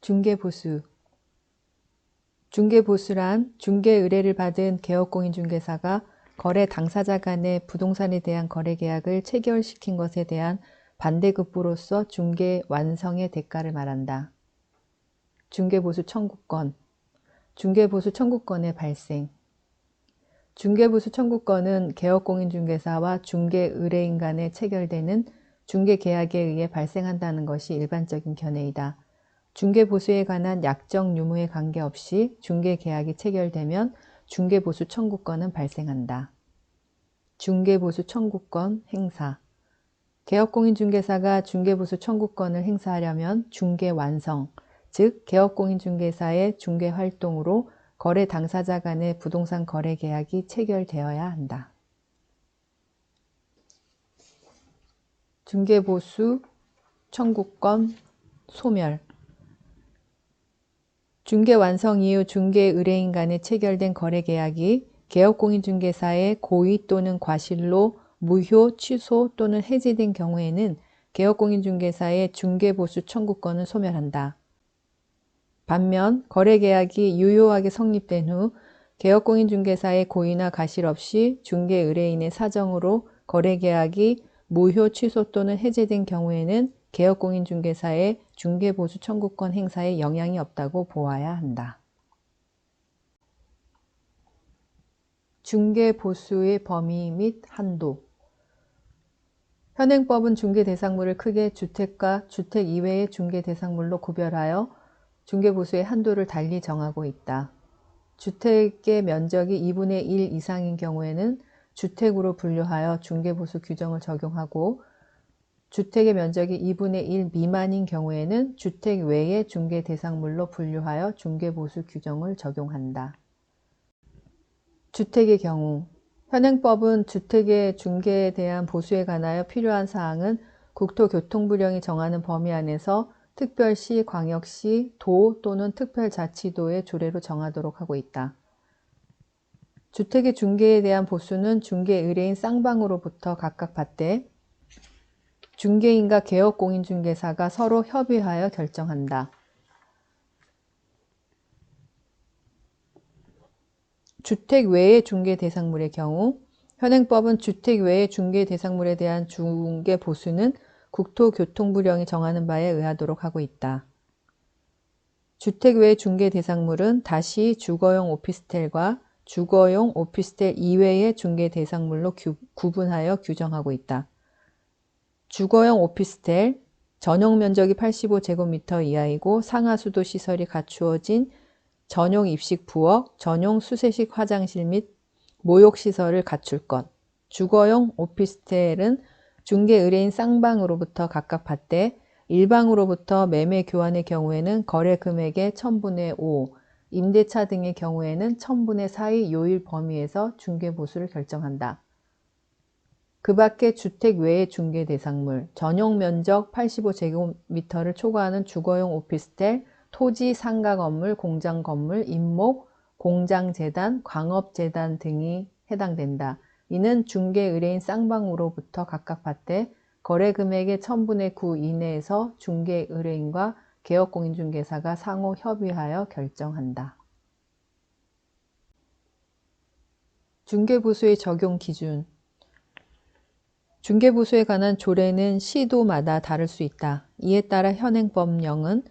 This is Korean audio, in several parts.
중개보수. 중개보수란 중개 의뢰를 받은 개업공인중개사가 거래 당사자 간의 부동산에 대한 거래계약을 체결시킨 것에 대한 반대급부로서 중개 완성의 대가를 말한다. 중개보수 청구권. 중개보수 청구권의 발생. 중개보수 청구권은 개업공인중개사와 중개의뢰인 간에 체결되는 중개계약에 의해 발생한다는 것이 일반적인 견해이다. 중개보수에 관한 약정 유무에 관계없이 중개계약이 체결되면 중개보수 청구권은 발생한다. 중개보수 청구권 행사. 개업공인중개사가 중개보수 청구권을 행사하려면 중개완성, 즉 개업공인중개사의 중개활동으로 거래 당사자 간의 부동산 거래 계약이 체결되어야 한다. 중개보수 청구권 소멸. 중개 완성 이후 중개 의뢰인 간에 체결된 거래 계약이 개업공인중개사의 고의 또는 과실로 무효, 취소 또는 해지된 경우에는 개업공인중개사의 중개보수 청구권을 소멸한다. 반면 거래계약이 유효하게 성립된 후 개업공인중개사의 고의나 과실 없이 중개의뢰인의 사정으로 거래계약이 무효, 취소 또는 해제된 경우에는 개업공인중개사의 중개보수 청구권 행사에 영향이 없다고 보아야 한다. 중개보수의 범위 및 한도. 현행법은 중개대상물을 크게 주택과 주택 이외의 중개대상물로 구별하여 중개보수의 한도를 달리 정하고 있다. 주택의 면적이 2분의 1 이상인 경우에는 주택으로 분류하여 중개보수 규정을 적용하고 주택의 면적이 2분의 1 미만인 경우에는 주택 외의 중개대상물로 분류하여 중개보수 규정을 적용한다. 주택의 경우 현행법은 주택의 중개에 대한 보수에 관하여 필요한 사항은 국토교통부령이 정하는 범위 안에서 특별시, 광역시, 도 또는 특별자치도의 조례로 정하도록 하고 있다. 주택의 중개에 대한 보수는 중개의뢰인 쌍방으로부터 각각 받되 중개인과 개업공인중개사가 서로 협의하여 결정한다. 주택 외의 중개대상물의 경우 현행법은 주택 외의 중개대상물에 대한 중개보수는 국토교통부령이 정하는 바에 의하도록 하고 있다. 주택 외 중개대상물은 다시 주거용 오피스텔과 주거용 오피스텔 이외의 중개대상물로 구분하여 규정하고 있다. 주거용 오피스텔, 전용 면적이 85제곱미터 이하이고 상하수도 시설이 갖추어진 전용 입식 부엌, 전용 수세식 화장실 및 모욕시설을 갖출 것. 주거용 오피스텔은 중개 의뢰인 쌍방으로부터 각각 받되 일방으로부터 매매 교환의 경우에는 거래 금액의 1000분의 5, 임대차 등의 경우에는 1000분의 4의 요일 범위에서 중개보수를 결정한다. 그 밖에 주택 외의 중개대상물, 전용 면적 85제곱미터를 초과하는 주거용 오피스텔, 토지, 상가 건물, 공장 건물, 임목, 공장재단, 광업재단 등이 해당된다. 이는 중개 의뢰인 쌍방으로부터 각각 받되 거래 금액의 1000분의 9 이내에서 중개 의뢰인과 개업공인중개사가 상호 협의하여 결정한다. 중개보수의 적용 기준. 중개보수에 관한 조례는 시도마다 다를 수 있다. 이에 따라 현행법령은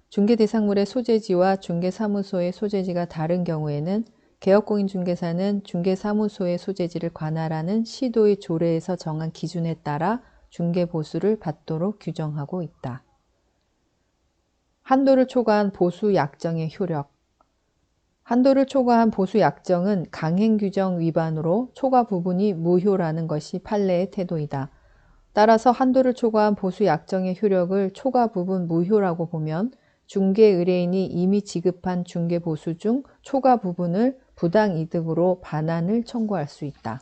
중개대상물의 소재지와 중개사무소의 소재지가 다른 경우에는 개업공인중개사는 중개사무소의 소재지를 관할하는 시도의 조례에서 정한 기준에 따라 중개보수를 받도록 규정하고 있다. 한도를 초과한 보수 약정의 효력. 한도를 초과한 보수 약정은 강행규정 위반으로 초과 부분이 무효라는 것이 판례의 태도이다. 따라서 한도를 초과한 보수 약정의 효력을 초과 부분 무효라고 보면 중개 의뢰인이 이미 지급한 중개 보수 중 초과 부분을 부당이득으로 반환을 청구할 수 있다.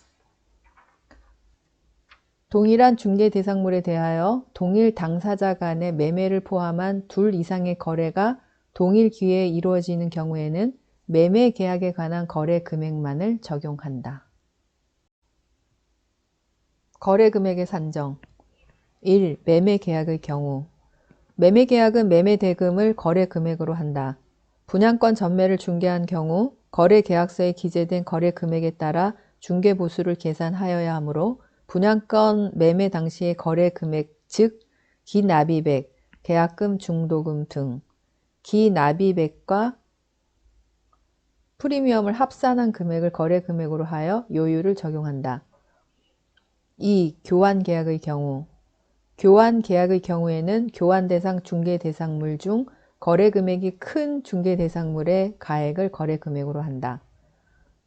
동일한 중개 대상물에 대하여 동일 당사자 간의 매매를 포함한 둘 이상의 거래가 동일 기회에 이루어지는 경우에는 매매 계약에 관한 거래 금액만을 적용한다. 거래 금액의 산정. 1. 매매 계약의 경우 매매계약은 매매대금을 거래금액으로 한다. 분양권 전매를 중개한 경우 거래계약서에 기재된 거래금액에 따라 중개보수를 계산하여야 하므로 분양권 매매 당시의 거래금액 즉 기납입액, 계약금, 중도금 등 기납입액과 프리미엄을 합산한 금액을 거래금액으로 하여 요율을 적용한다. 2. 교환계약의 경우 교환계약의 경우에는 교환대상 중개대상물 중 거래금액이 큰 중개대상물의 가액을 거래금액으로 한다.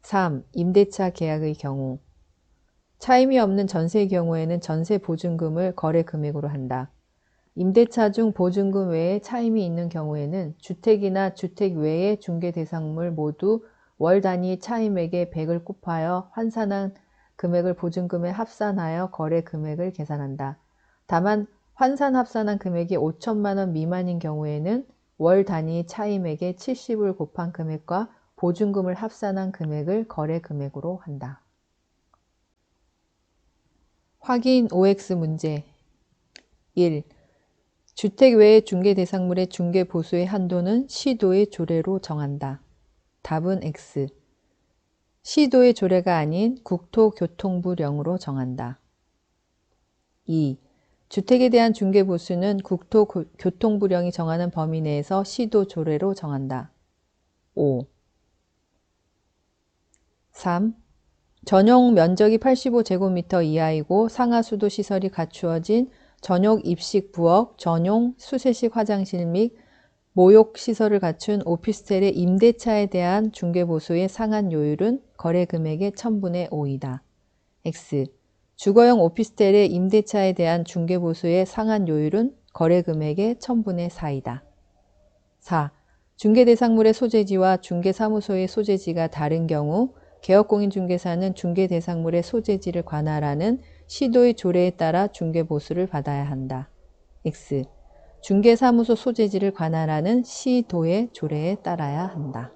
3. 임대차 계약의 경우 차임이 없는 전세의 경우에는 전세보증금을 거래금액으로 한다. 임대차 중 보증금 외에 차임이 있는 경우에는 주택이나 주택 외의 중개대상물 모두 월 단위 차임액의 100을 곱하여 환산한 금액을 보증금에 합산하여 거래금액을 계산한다. 다만 환산 합산한 금액이 5천만 원 미만인 경우에는 월 단위 차임액의 70을 곱한 금액과 보증금을 합산한 금액을 거래금액으로 한다. 확인 OX 문제 1. 주택 외의 중개대상물의 중개보수의 한도는 시도의 조례로 정한다. 답은 X. 시도의 조례가 아닌 국토교통부령으로 정한다. 2. 주택에 대한 중개보수는 국토교통부령이 정하는 범위 내에서 시도조례로 정한다. 5. 3. 전용 면적이 85제곱미터 이하이고 상하수도 시설이 갖추어진 전용 입식 부엌, 전용 수세식 화장실 및 모욕시설을 갖춘 오피스텔의 임대차에 대한 중개보수의 상한 요율은 거래금액의 1000분의 5이다. X. 주거용 오피스텔의 임대차에 대한 중개보수의 상한 요율은 거래금액의 1000분의 4이다. 4. 중개대상물의 소재지와 중개사무소의 소재지가 다른 경우 개업공인중개사는 중개대상물의 소재지를 관할하는 시도의 조례에 따라 중개보수를 받아야 한다. X. 중개사무소 소재지를 관할하는 시도의 조례에 따라야 한다.